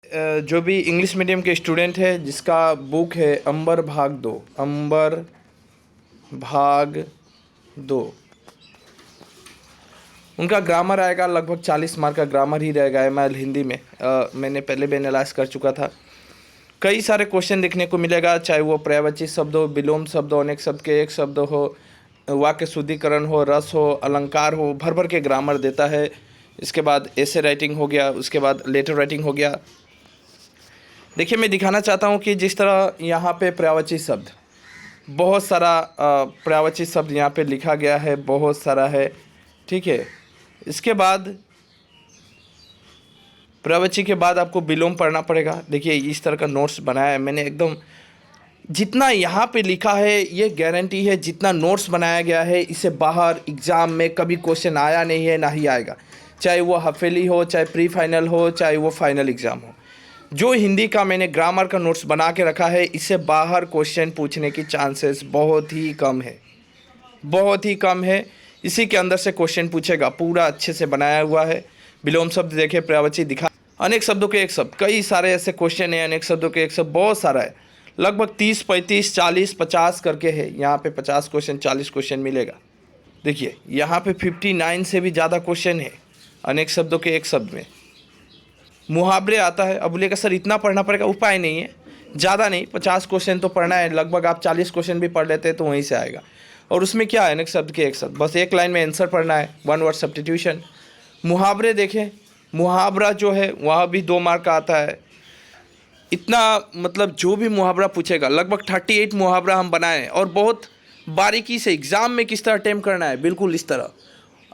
जो भी English medium के स्टूडेंट है जिसका बुक है अंबर भाग दो, अंबर भाग दो, उनका ग्रामर आएगा लगभग 40 मार्क का ग्रामर ही रहेगा एमआईएल हिंदी में। मैंने पहले भी एनालाइज कर चुका था। कई सारे क्वेश्चन देखने को मिलेगा, चाहे वो पर्यायवाची शब्द हो, विलोम शब्द हो, अनेक शब्द के एक शब्द हो, वाक्य शुद्धिकरण हो, रस हो, अलंकार हो, भर भर के ग्रामर देता है। इसके बाद ऐसे राइटिंग हो गया, उसके बाद लेटर राइटिंग हो गया। देखिए, मैं दिखाना चाहता हूँ कि जिस तरह यहाँ पे पर्यायवाची शब्द, बहुत सारा पर्यायवाची शब्द यहाँ पे लिखा गया है, बहुत सारा है, ठीक है। इसके बाद पर्यायवाची के बाद आपको विलोम पढ़ना पड़ेगा। देखिए, इस तरह का नोट्स बनाया है मैंने एकदम। जितना यहाँ पे लिखा है ये गारंटी है, जितना नोट्स बनाया गया है इसे बाहर एग्ज़ाम में कभी क्वेश्चन आया नहीं है, ना ही आएगा। चाहे वो हफेली हो, चाहे प्री फाइनल हो, चाहे वो फाइनल एग्ज़ाम हो। जो हिंदी का मैंने ग्रामर का नोट्स बना के रखा है, इससे बाहर क्वेश्चन पूछने की चांसेस बहुत ही कम है, बहुत ही कम है। इसी के अंदर से क्वेश्चन पूछेगा, पूरा अच्छे से बनाया हुआ है। विलोम शब्द देखे, पर्यायवाची दिखा, अनेक शब्दों के एक शब्द, कई सारे ऐसे क्वेश्चन हैं, अनेक शब्दों के एक शब्द बहुत सारा है। लगभग 30, 35, 40, 50 करके है। यहाँ पे 50 क्वेश्चन, 40 क्वेश्चन मिलेगा। देखिए, यहाँ पे 59 से भी ज़्यादा क्वेश्चन है अनेक शब्दों के एक शब्द में। मुहावरे आता है। अब बोलेगा सर इतना पढ़ना पड़ेगा, उपाय नहीं है, ज़्यादा नहीं, 50 क्वेश्चन तो पढ़ना है। लगभग आप 40 क्वेश्चन भी पढ़ लेते हैं तो वहीं से आएगा। और उसमें क्या है, अनेक शब्द के एक शब्द, बस एक लाइन में आंसर पढ़ना है, वन वर्ड सब्स्टिट्यूशन। मुहावरे देखें, मुहावरा जो है वहाँ भी 2 मार्क का आता है। इतना मतलब जो भी मुहावरा पूछेगा, लगभग 38 मुहावरा हम बनाए हैं, और बहुत बारीकी से एग्ज़ाम में किस तरह अटेम्प्ट करना है, बिल्कुल इस तरह।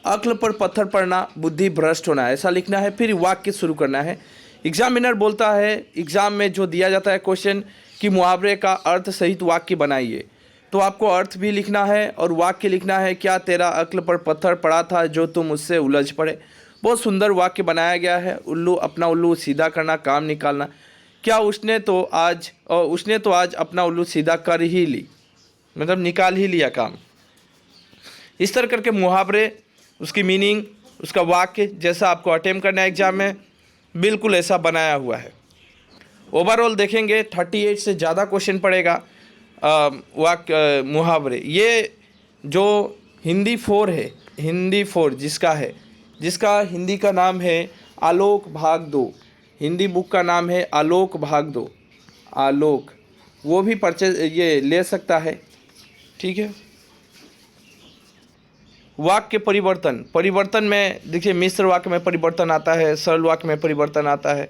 अक्ल पर पत्थर पड़ना, बुद्धि भ्रष्ट होना, ऐसा लिखना है। फिर वाक्य शुरू करना है। एग्जामिनर बोलता है एग्ज़ाम में जो दिया जाता है क्वेश्चन कि मुहावरे का अर्थ सहित वाक्य बनाइए, तो आपको अर्थ भी लिखना है और वाक्य लिखना है। क्या तेरा अक्ल पर पत्थर पड़ा था जो तुम उससे उलझ पड़े। बहुत सुंदर वाक्य बनाया गया है। उल्लू अपना उल्लू सीधा करना, काम निकालना। क्या उसने तो आज अपना उल्लू सीधा कर ही ली, मतलब निकाल ही लिया काम। इस तरह करके मुहावरे, उसकी मीनिंग, उसका वाक्य जैसा आपको अटेम्प्ट करना है एग्जाम में, बिल्कुल ऐसा बनाया हुआ है। ओवरऑल देखेंगे 38 से ज़्यादा क्वेश्चन पड़ेगा वाक्य मुहावरे। ये जो हिंदी 4 है, हिंदी 4 जिसका हिंदी का नाम है आलोक भाग 2, हिंदी बुक का नाम है आलोक भाग 2, आलोक, वो भी परचेज ये ले सकता है, ठीक है। वाक्य परिवर्तन में देखिए, मिश्र वाक्य में परिवर्तन आता है, सरल वाक्य में परिवर्तन आता है।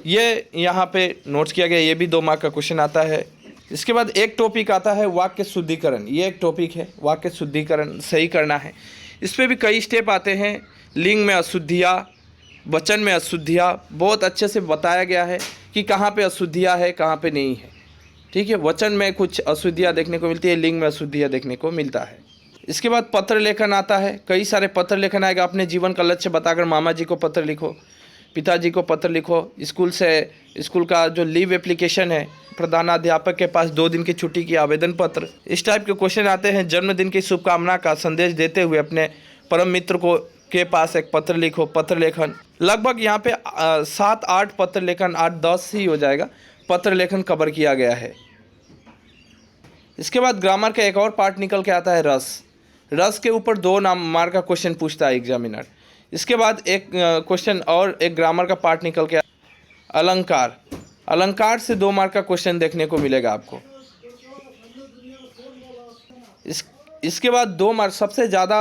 ये यहाँ पे नोट्स किया गया, ये भी 2 मार्क का क्वेश्चन आता है। इसके बाद एक टॉपिक आता है वाक्य शुद्धिकरण। ये एक टॉपिक है, वाक्य शुद्धिकरण सही करना है। इस पर भी कई स्टेप आते हैं। लिंग में अशुद्धियाँ, वचन में अशुद्धियाँ, बहुत अच्छे से बताया गया है कि कहाँ पे अशुद्धियाँ है, कहाँ पे नहीं है, ठीक है। वचन में कुछ अशुद्धियाँ देखने को मिलती है, लिंग में अशुद्धियाँ देखने को मिलता है। इसके बाद पत्र लेखन आता है। कई सारे पत्र लेखन आएगा। अपने जीवन का लक्ष्य बताकर मामा जी को पत्र लिखो, पिताजी को पत्र लिखो, स्कूल का जो लीव एप्लीकेशन है, प्रधानाध्यापक के पास 2 दिन की छुट्टी की आवेदन पत्र, इस टाइप के क्वेश्चन आते हैं। जन्मदिन की शुभकामना का संदेश देते हुए अपने परम मित्र को के पास एक पत्र लिखो, पत्र लेखन। लगभग यहाँ पे 7-8 पत्र लेखन, 8-10 ही हो जाएगा, पत्र लेखन कवर किया गया है। इसके बाद ग्रामर का एक और पार्ट निकल के आता है रस के ऊपर 2 मार्क का क्वेश्चन पूछता है एग्जामिनर। इसके बाद एक क्वेश्चन और एक ग्रामर का पार्ट निकल के अलंकार से 2 मार्क का क्वेश्चन देखने को मिलेगा आपको। इसके बाद 2 मार्क सबसे ज़्यादा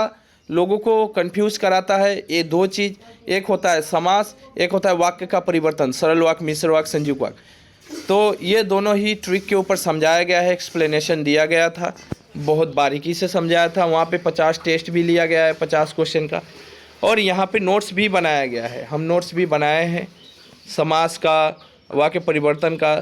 लोगों को कंफ्यूज कराता है ये 2 चीज़। एक होता है समास, एक होता है वाक्य का परिवर्तन, सरल वाक्य, मिश्र वाक्य, संयुक्त वाक्य। तो ये दोनों ही ट्रिक के ऊपर समझाया गया है, एक्सप्लेनेशन दिया गया था, बहुत बारीकी से समझाया था। वहाँ पे 50 टेस्ट भी लिया गया है, 50 क्वेश्चन का। और यहाँ पे नोट्स भी बनाया गया है, हम नोट्स भी बनाए हैं, समास का, वाक्य परिवर्तन का,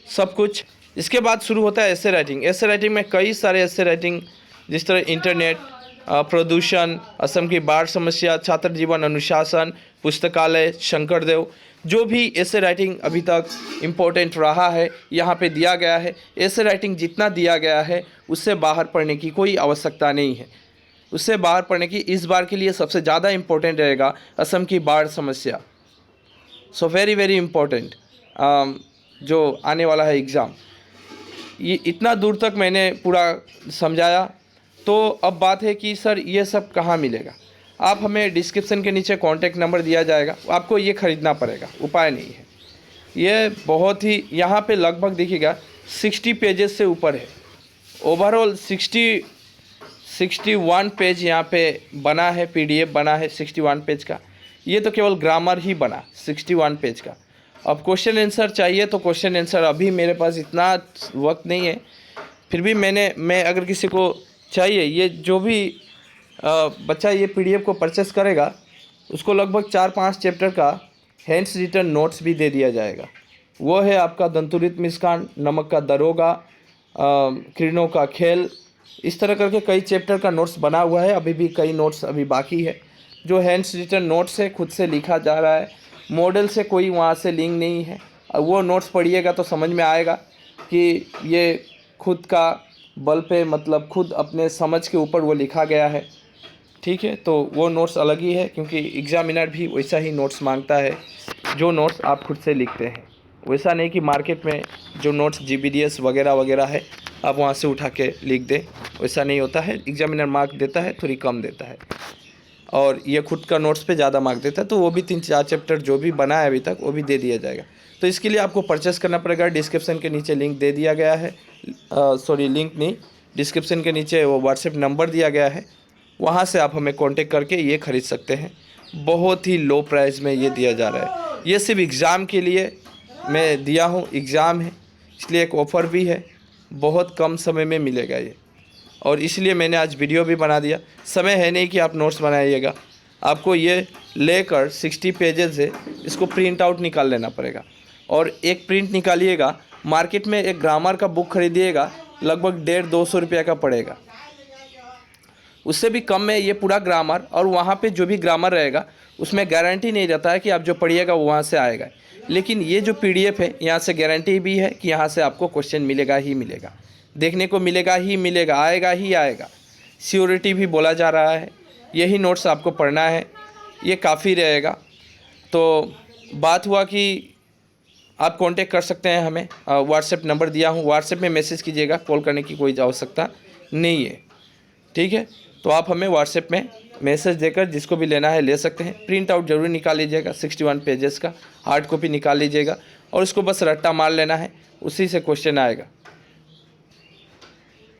सब कुछ। इसके बाद शुरू होता है ऐसे राइटिंग। ऐसे राइटिंग में कई सारे ऐसे राइटिंग, जिस तरह इंटरनेट, प्रदूषण, असम की बाढ़ समस्या, छात्र जीवन, अनुशासन, पुस्तकालय, शंकरदेव, जो भी ऐसे राइटिंग अभी तक इम्पोर्टेंट रहा है यहाँ पे दिया गया है। ऐसे राइटिंग जितना दिया गया है उससे बाहर पढ़ने की कोई आवश्यकता नहीं है। उससे बाहर पढ़ने की इस बार के लिए सबसे ज़्यादा इम्पोर्टेंट रहेगा असम की बाढ़ समस्या। So very very important. जो आने वाला है एग्ज़ाम, ये इतना दूर तक मैंने पूरा समझाया। तो अब बात है कि सर ये सब कहाँ मिलेगा। आप हमें डिस्क्रिप्शन के नीचे कॉन्टैक्ट नंबर दिया जाएगा, आपको ये ख़रीदना पड़ेगा, उपाय नहीं है। ये बहुत ही, यहाँ पे लगभग देखिएगा 60 पेजेस से ऊपर है। ओवरऑल 61 पेज यहाँ पे बना है, PDF बना है 61 पेज का। ये तो केवल ग्रामर ही बना 61 पेज का। अब क्वेश्चन आंसर चाहिए तो क्वेश्चन आंसर अभी मेरे पास इतना वक्त नहीं है, फिर भी मैं अगर किसी को चाहिए, ये जो भी बच्चा ये PDF को परचेस करेगा उसको लगभग 4-5 चैप्टर का हैंड्स रिटन नोट्स भी दे दिया जाएगा। वो है आपका दंतुरित मिष्कान, नमक का दरोगा, किरणों का खेल, इस तरह करके कई चैप्टर का नोट्स बना हुआ है। अभी भी कई नोट्स अभी बाकी है, जो हैंड्स रिटन नोट्स है, खुद से लिखा जा रहा है, मॉडल से कोई वहाँ से लिंक नहीं है। वो नोट्स पढ़िएगा तो समझ में आएगा कि ये खुद का बल पे, मतलब खुद अपने समझ के ऊपर वो लिखा गया है। ठीक है, तो वो नोट्स अलग ही है, क्योंकि एग्जामिनर भी वैसा ही नोट्स मांगता है जो नोट्स आप खुद से लिखते हैं। वैसा नहीं कि मार्केट में जो नोट्स GBDS वगैरह वगैरह है आप वहाँ से उठा के लिख दें, वैसा नहीं होता है। एग्जामिनर मार्क देता है, थोड़ी कम देता है, और ये खुद का नोट्स पे ज़्यादा मार्क देता है। तो वो भी 3-4 चैप्टर जो भी बना है अभी तक वो भी दे दिया जाएगा। तो इसके लिए आपको परचेस करना पड़ेगा। डिस्क्रिप्शन के नीचे लिंक दे दिया गया है, लिंक नहीं, डिस्क्रिप्शन के नीचे वो व्हाट्सएप नंबर दिया गया है, वहाँ से आप हमें कांटेक्ट करके ये ख़रीद सकते हैं। बहुत ही लो प्राइस में ये दिया जा रहा है। ये सिर्फ एग्ज़ाम के लिए मैं दिया हूँ, एग्ज़ाम है इसलिए एक ऑफ़र भी है, बहुत कम समय में मिलेगा ये, और इसलिए मैंने आज वीडियो भी बना दिया। समय है नहीं कि आप नोट्स बनाइएगा, आपको ये लेकर 60 पेजेस है, इसको प्रिंट आउट निकाल लेना पड़ेगा। और एक प्रिंट निकालिएगा, मार्केट में एक ग्रामर का बुक खरीदिएगा लगभग 150-200 रुपये का पड़ेगा, उससे भी कम में ये पूरा ग्रामर। और वहाँ पे जो भी ग्रामर रहेगा उसमें गारंटी नहीं रहता है कि आप जो पढ़िएगा वो वहाँ से आएगा, लेकिन ये जो PDF है यहाँ से गारंटी भी है कि यहाँ से आपको क्वेश्चन मिलेगा ही मिलेगा, देखने को मिलेगा ही मिलेगा, आएगा ही आएगा, श्योरिटी भी बोला जा रहा है। यही नोट्स आपको पढ़ना है, ये काफ़ी रहेगा। तो बात हुआ कि आप कांटेक्ट कर सकते हैं हमें, व्हाट्सएप नंबर दिया हूँ, व्हाट्सएप में मैसेज कीजिएगा, कॉल करने की कोई आवश्यकता नहीं है। ठीक है, तो आप हमें व्हाट्सएप में मैसेज देकर जिसको भी लेना है ले सकते हैं। प्रिंट आउट जरूर निकाल लीजिएगा, 61 पेजेस का हार्ड कॉपी निकाल लीजिएगा, और उसको बस रट्टा मार लेना है, उसी से क्वेश्चन आएगा।